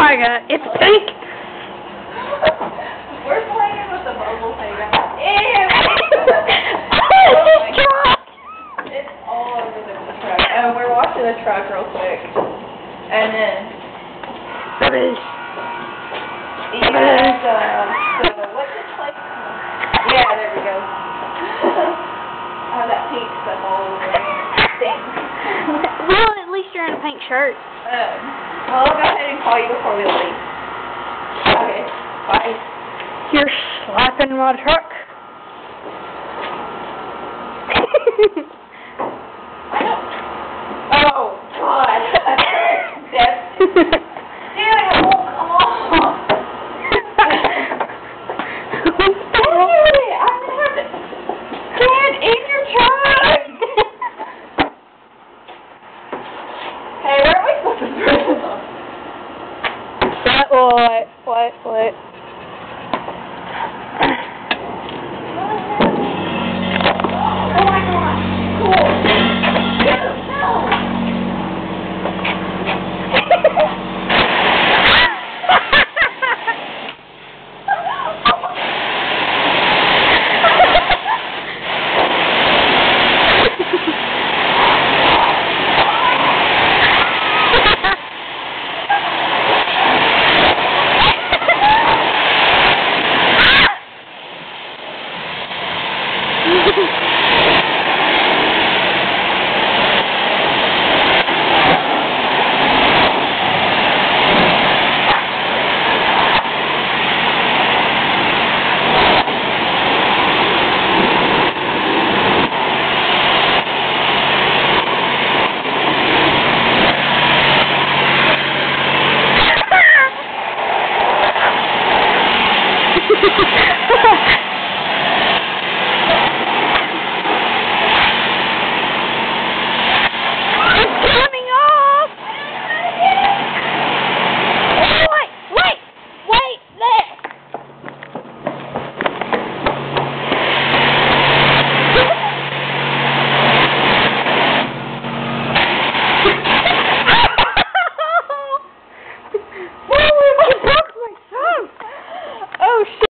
my god, it's pink! We're playing with the bubble thing. Ew! It's all over the truck. And we're washing the truck real quick. And then... Bubbles. What's this place? Yeah, there we go. I have that pink stuff all over me. Thanks. Well, at least you're in a pink shirt. Well, I'll go ahead and call you before we leave. Okay, bye. You're slapping my truck. I don't... Oh, God. That's... Dude, it won't come off. I'm going to have to stand in your truck. Hey, where are we supposed to throw this on? What? Oh my gosh, cool.